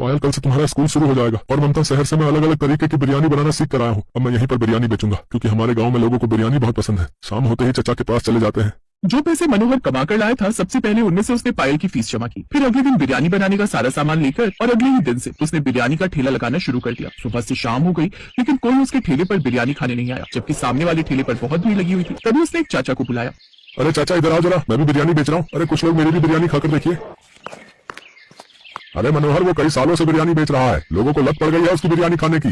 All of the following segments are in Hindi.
पायल, कल से तुम्हारा स्कूल शुरू हो जाएगा और ममता, शहर से मैं अलग अलग तरीके की बिरयानी बनाना सीख कर आया हूँ। अब मैं यहीं पर बिरयानी बेचूंगा क्योंकि हमारे गांव में लोगों को बिरयानी बहुत पसंद है। शाम होते ही चचा के पास चले जाते हैं। जो पैसे मनोहर कमा कर लाया था, सबसे पहले उनमें से उसने पायल की फीस जमा की। फिर अगले दिन बिरयानी बनाने का सारा सामान लेकर और अगले ही दिन से उसने बिरयानी का ठेला लगाना शुरू कर दिया। सुबह से शाम हो गई लेकिन कोई उसके ठेले पर बिरयानी खाने नहीं आया, जबकि सामने वाले ठेले पर बहुत भीड़ लगी हुई थी। तभी उसने एक चाचा को बुलाया। अरे चाचा, इधर आओ जरा, मैं भी बिरयानी बेच रहा हूँ। अरे कुछ लोग मेरी भी बिरयानी खाकर देखिए। अरे मनोहर, वो कई सालों से बिरयानी बेच रहा है, लोगों को लत पड़ गई है उसकी बिरयानी खाने की।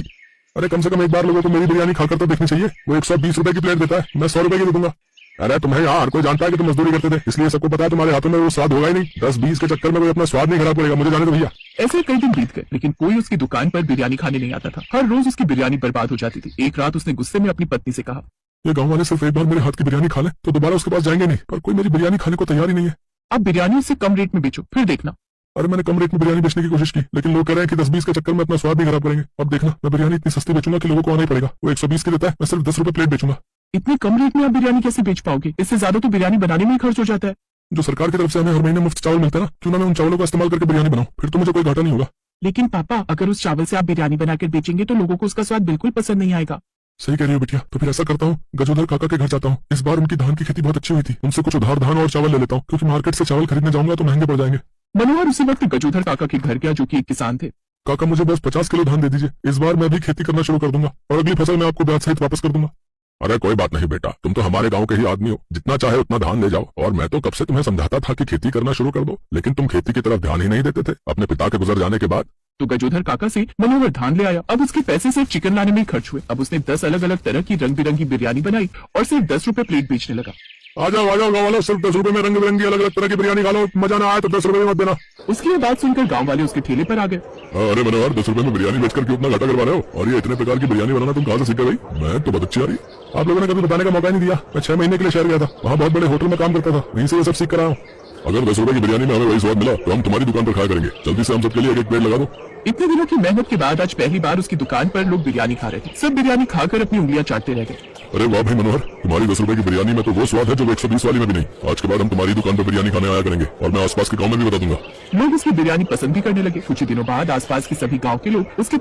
अरे कम से कम एक बार लोगों को मेरी बिरयानी खाकर तो देखनी चाहिए। वो 120 रुपए की प्लेट देता है, मैं 100 रुपए की दे दूंगा। अरे तुम्हें यहाँ हर कोई जानता है कि तुम मजदूरी करते थे, इसलिए सबको पता है तुम्हारे हाथों में वो स्वाद होगा ही नहीं। 10-20 के चक्कर में कोई अपना स्वाद नहीं खराब करेगा। मुझे जाने दो भैया। ऐसे कई दिन बीत गए लेकिन कोई उसकी दुकान पर बिरयानी खाने नहीं आता था। हर रोज उसकी बिरयानी बर्बाद हो जाती थी। एक रात उसने गुस्से में अपनी पत्नी से कहा, ये गांव वाले सिर्फ एक बार मेरे हाथ की बिरयानी खा ले तो दोबारा उसके पास जाएंगे नहीं, पर कोई मेरी बिरयानी खाने को तैयार ही नहीं है। आप बिरयानी उससे कम रेट में बेचो, फिर देखना। अरे मैंने कम रेट में बिरयानी बेचने की कोशिश की लेकिन लोग कह रहे हैं कि 10-20 के चक्कर में अपना स्वाद भी खराब करेंगे। अब देखना, मैं बिरयानी इतनी सस्ती बेचूंगा कि लोगों को आना ही पड़ेगा। वो 120 की देता है, मैं सिर्फ 10 रुपए प्लेट बेचूंगा। इतने कम रेट में आप बिरयानी कैसे बेच पाओगे? इससे ज्यादा तो बिरयानी बनाने में ही खर्च हो जाता है। जो सरकार की तरफ से हमें हर महीने मुफ्त चावल मिलता है ना, क्यों ना मैं उन चावलों का इस्तेमाल करके बिरयानी बनाऊं, फिर तो मुझे कोई घाटा नहीं होगा। लेकिन पापा, अगर उस चावल से आप बिरयानी बनाकर बेचेंगे तो लोगों को उसका स्वाद बिल्कुल पसंद नहीं आएगा। सही कह रही हो बिटिया, तो फिर ऐसा करता हूँ, गजोधर काका के घर जाता हूँ। इस बार उनकी धान की खेती बहुत अच्छी हुई थी, उनसे कुछ उधार धान और चावल ले लेता हूँ, क्योंकि मार्केट से चावल खरीदने जाऊंगा तो महंगे पड़ जाएंगे। मनोहर उसी वक्त गजोधर काका के घर गया, जो कि एक किसान थे। काका, मुझे बस 50 किलो धान दे दीजिए, इस बार मैं भी खेती करना शुरू कर दूंगा और अगली फसल मैं आपको ब्याज सहित वापस कर दूंगा। अरे कोई बात नहीं बेटा, तुम तो हमारे गांव के ही आदमी हो, जितना चाहे उतना धान ले जाओ। और मैं तो कब से तुम्हें समझाता था कि खेती करना शुरू कर दो, लेकिन तुम खेती की तरफ ध्यान ही नहीं देते थे अपने पिता के गुजर जाने के बाद। तो गजोधर काका से मनोहर धान ले आया। अब उसके पैसे सिर्फ चिकन लाने में ही खर्च हुए। अब उसने 10 अलग अलग तरह की रंग बिरंगी बिरयानी बनाई और सिर्फ 10 रुपए प्लेट बेचने लगा। आ जाओ गाँव वालों, सिर्फ 10 रुपए में रंग बिरंगी अलग अलग तरह की बिरयानी खा लो। मजा ना आए तो 10 रुपए में मत देना। उसकी ये बात सुनकर गांव वाले उसके ठेले पर आ गए। अरे मनोहर, 10 रुपए में बिरयानी बेचकर क्यों इतना घाटा करवा रहे हो? और ये इतने प्रकार की बिरयानी बनाना तुम कहाँ से सीखे भाई? मैं तो बहुत अच्छी आ रही। आप लोगों ने कभी बताने का मौका नहीं दिया। मैं 6 महीने के लिए शहर गया था, वहाँ बहुत बड़े होटल में काम करता था, वहीं से ये सब सीख कर आया हूँ। अगर 10 रुपए की बिरयानी में हमें वही स्वाद मिला तो हम तुम्हारी दुकान पर खाया करेंगे। जल्दी से हम सबके लिए एक प्लेट लगा दो। इतने दिनों की मेहनत के बाद आज पहली बार उसकी दुकान पर लोग बिरयानी खा रहे थे। सब बिरयानी खाकर अपनी उंगलियां चाटते रह गए। अरे वाह भाई मनोहर, तुम्हारी 10 रुपए की बिरयानी में तो वो स्वाद है जो 120 वाली में भी नहीं। आज के बाद हम तुम्हारी दुकान पर बिरयानी खाने आया करेंगे और मैं आसपास के गांव में भी बता दूंगा। लोग उसकी बिरयानी पसंद भी करने लगे। कुछ ही दिनों बाद आसपास के सभी गांव के लोग उसके